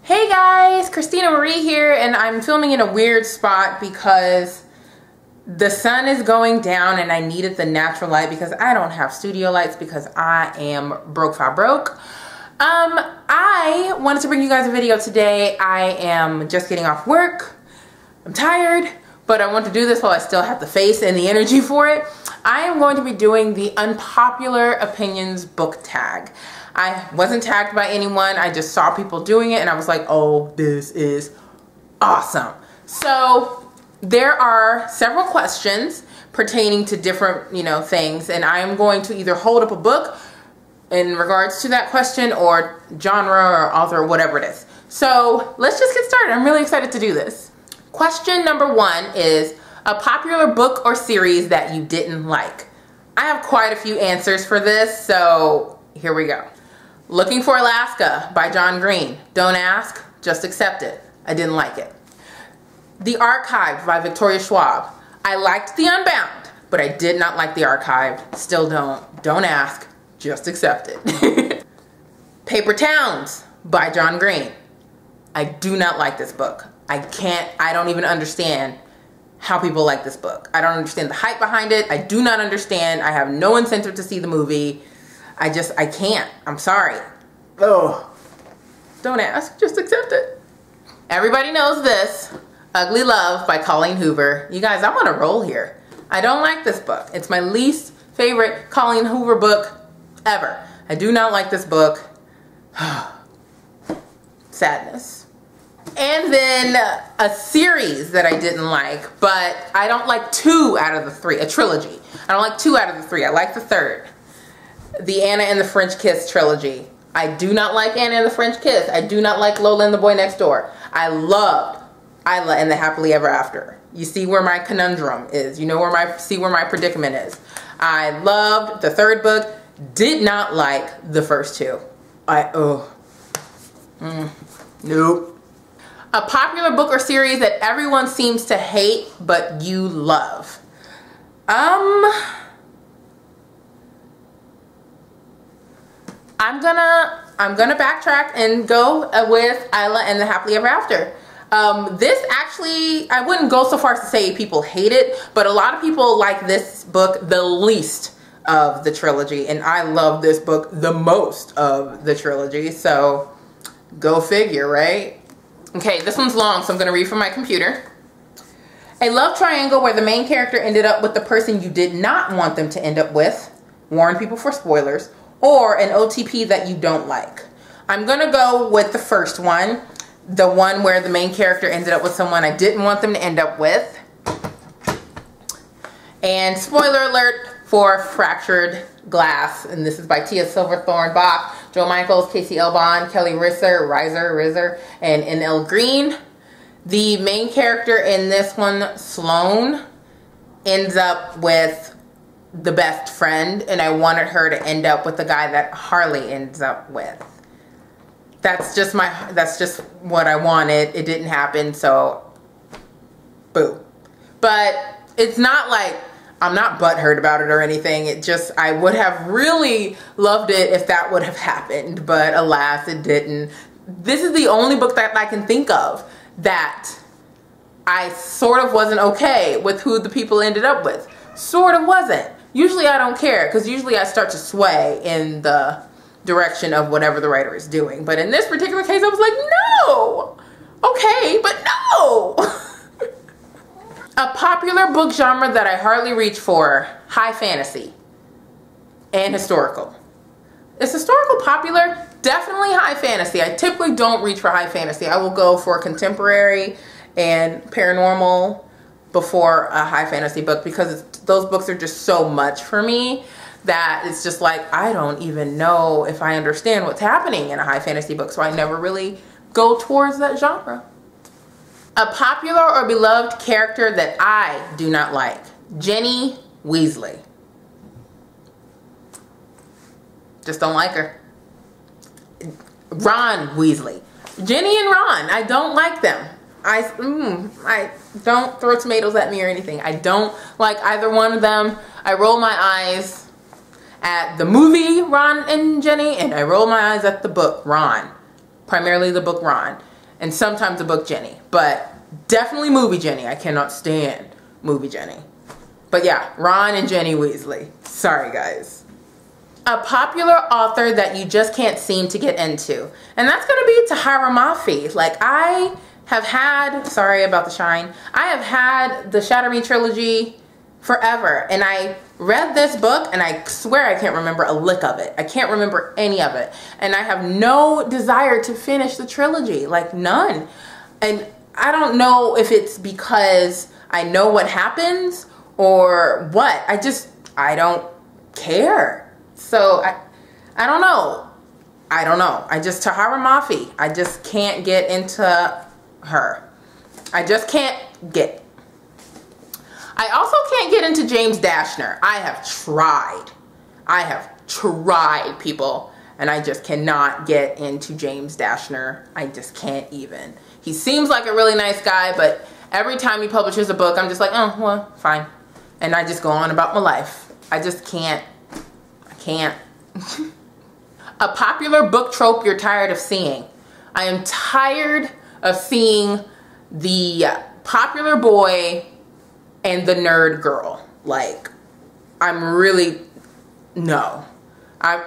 Hey guys, Christina Marie here, and I'm filming in a weird spot because the sun is going down and I needed the natural light because I don't have studio lights because I am broke. I wanted to bring you guys a video today. I am just getting off work. I'm tired, but I want to do this while I still have the face and the energy for it. I am going to be doing the Unpopular Opinions book tag. I wasn't tagged by anyone. I just saw people doing it and I was like, oh, this is awesome. So there are several questions pertaining to different, things, and I am going to either hold up a book in regards to that question or genre or author or whatever it is. So let's just get started. I'm really excited to do this. Question number 1 is a popular book or series that you didn't like. I have quite a few answers for this, so here we go. Looking for Alaska by John Green. Don't ask, just accept it. I didn't like it. The Archived by Victoria Schwab. I liked The Unbound, but I did not like The Archived. Still don't. Don't ask, just accept it. Paper Towns by John Green. I do not like this book. I don't even understand how people like this book. I don't understand the hype behind it. I do not understand. I have no incentive to see the movie. I can't. I'm sorry. Oh, don't ask, just accept it. Everybody knows this. Ugly Love by Colleen Hoover. You guys, I'm on a roll here. I don't like this book. It's my least favorite Colleen Hoover book ever. I do not like this book. Sadness. And then a series that I didn't like, but I don't like 2 out of the 3. A trilogy. I don't like 2 out of the 3. I like the 3rd. The Anna and the French Kiss trilogy. I do not like Anna and the French Kiss. I do not like Lola and the Boy Next Door. I loved Isla and the Happily Ever After. You see where my conundrum is. You know see where my predicament is. I loved the 3rd book. Did not like the first 2. Nope. A popular book or series that everyone seems to hate but you love. I'm gonna backtrack and go with Isla and the Happily Ever After. This actually, I wouldn't go so far as to say people hate it, but a lot of people like this book the least of the trilogy, and I love this book the most of the trilogy, so go figure, right? Okay, this one's long, so I'm gonna read from my computer. A love triangle where the main character ended up with the person you did not want them to end up with. Warn people for spoilers. Or an OTP that you don't like. I'm gonna go with the first one, the one where the main character ended up with someone I didn't want them to end up with. And spoiler alert for Fractured Glass, and this is by Tia Silverthorne Bach, Joe Michaels, Casey L. Bond, Kelly Rizer, and N.L. Green. The main character in this one, Sloane, ends up with the best friend, and I wanted her to end up with the guy that Harley ends up with. That's just what I wanted. It didn't happen, so boo. But it's not like I'm not butthurt about it or anything. It just, I would have really loved it if that would have happened, but alas, it didn't. This is the only book that I can think of that I sort of wasn't okay with who the people ended up with. Sort of wasn't. Usually I don't care, because usually I start to sway in the direction of whatever the writer is doing. But in this particular case, I was like, no! Okay, but no! A popular book genre that I hardly reach for, high fantasy and historical. Is historical popular? Definitely high fantasy. I typically don't reach for high fantasy. I will go for contemporary and paranormal before a high fantasy book, because those books are just so much for me that it's just like I don't even know if I understand what's happening in a high fantasy book, so I never really go towards that genre. A popular or beloved character that I do not like. Ginny Weasley. Just don't like her. Ron Weasley. Ginny and Ron, I don't like them. I don't throw tomatoes at me or anything. I don't like either one of them. I roll my eyes at the movie Ron and Ginny, and I roll my eyes at the book Ron. Primarily the book Ron. and sometimes the book Jenny, but definitely movie Jenny. I cannot stand movie Jenny. But yeah, Ron and Jenny Weasley. Sorry, guys. A popular author that you just can't seem to get into. And that's going to be Tahereh Mafi. Like, I have had, sorry about the shine, I have had the Shatter Me trilogy forever. And I read this book and I swear I can't remember a lick of it. I can't remember any of it. And I have no desire to finish the trilogy. Like, none. And I don't know if it's because I know what happens or what. I don't care. So I don't know. Tahereh Mafi, I just can't get into her. I just can't get. I also can't get into James Dashner. I have tried, people, and I just cannot get into James Dashner. I just can't even. He seems like a really nice guy, but every time he publishes a book, I'm just like, oh, well, fine. And I just go on about my life. I just can't. I can't. A popular book trope you're tired of seeing. I am tired of seeing the popular boy and the nerd girl. Like, I'm really, no.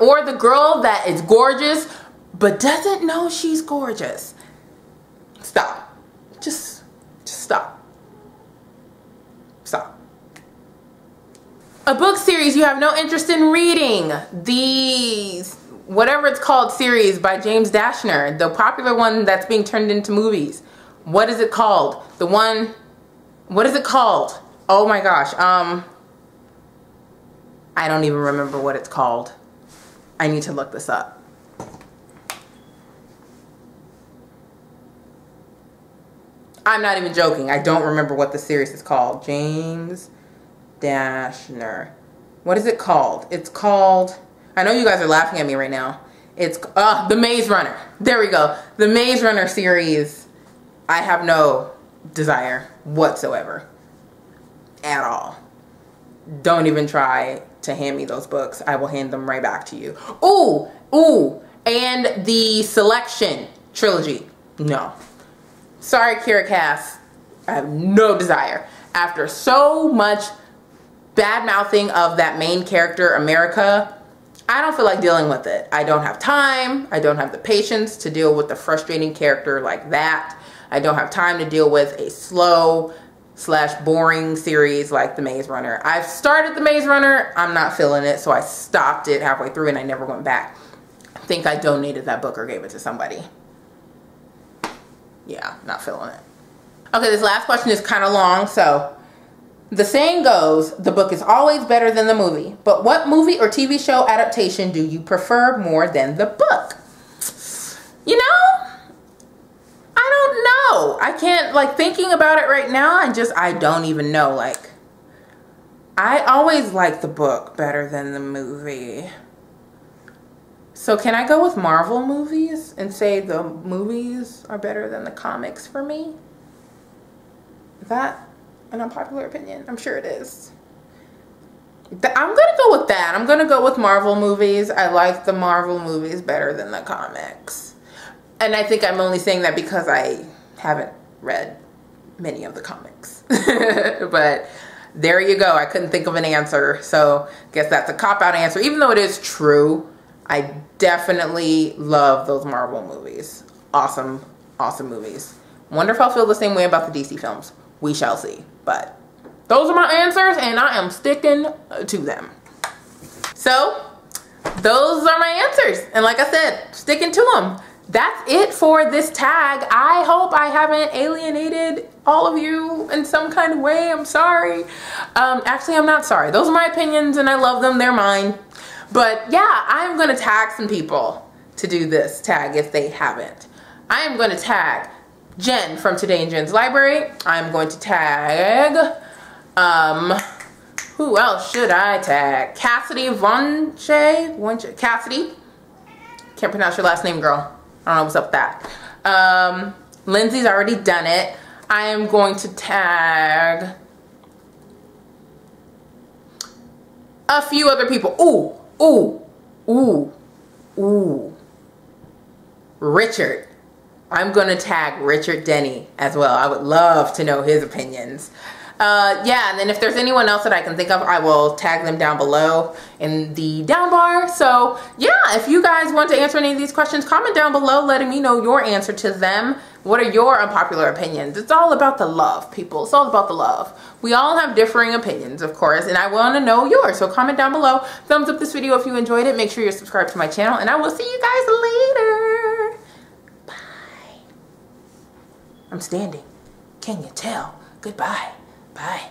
Or the girl that is gorgeous but doesn't know she's gorgeous. Stop. Just stop. Stop. A book series you have no interest in reading. These, whatever it's called, series by James Dashner. The popular one that's being turned into movies. What is it called? The one, what is it called? Oh my gosh. I don't even remember what it's called. I need to look this up. I'm not even joking. I don't remember what the series is called. James Dashner. What is it called? It's called, I know you guys are laughing at me right now. It's The Maze Runner. There we go. The Maze Runner series. I have no desire whatsoever. At all. Don't even try to hand me those books. I will hand them right back to you. Ooh. And the Selection trilogy. No. Sorry, Kira Cass. I have no desire. After so much bad mouthing of that main character, America, I don't feel like dealing with it. I don't have time. I don't have the patience to deal with a frustrating character like that. I don't have time to deal with a slow / boring series like The Maze Runner. I've started The Maze Runner. I'm not feeling it, so I stopped it halfway through and I never went back. I think I donated that book or gave it to somebody. Yeah, not feeling it. Okay, this last question is kind of long. So, the saying goes, the book is always better than the movie. But what movie or TV show adaptation do you prefer more than the book? You know, I don't know. I can't, like, thinking about it right now, I don't even know. Like, I always like the book better than the movie. So can I go with Marvel movies and say the movies are better than the comics for me? Is that an unpopular opinion? I'm sure it is. I'm gonna go with that. I'm gonna go with Marvel movies. I like the Marvel movies better than the comics. And I think I'm only saying that because I haven't read many of the comics. But there you go. I couldn't think of an answer. So I guess that's a cop-out answer. Even though it is true, I definitely love those Marvel movies. Awesome, awesome movies. Wonder if I'll feel the same way about the DC films. We shall see. But those are my answers, and I am sticking to them. So, those are my answers. And like I said, sticking to them. That's it for this tag. I hope I haven't alienated all of you in some kind of way. I'm sorry. Actually, I'm not sorry. Those are my opinions, and I love them. They're mine. But yeah, I'm going to tag some people to do this tag if they haven't. I am going to tag Jen from Today in Jen's Library. I'm going to tag, who else should I tag? KassidyVoinche. Kassidy. Can't pronounce your last name, girl. I don't know what's up with that. Lindsay's already done it. I am going to tag a few other people. Ooh. Richard. I'm going to tag Richard Denny as well. I would love to know his opinions. Yeah, and then if there's anyone else that I can think of, I will tag them down below in the down bar. So yeah, if you guys want to answer any of these questions, comment down below letting me know your answer to them. What are your unpopular opinions? It's all about the love, people. It's all about the love. We all have differing opinions, of course, and I want to know yours. So comment down below. Thumbs up this video if you enjoyed it. Make sure you're subscribed to my channel, and I will see you guys later. Bye. I'm standing. Can you tell? Goodbye. Bye.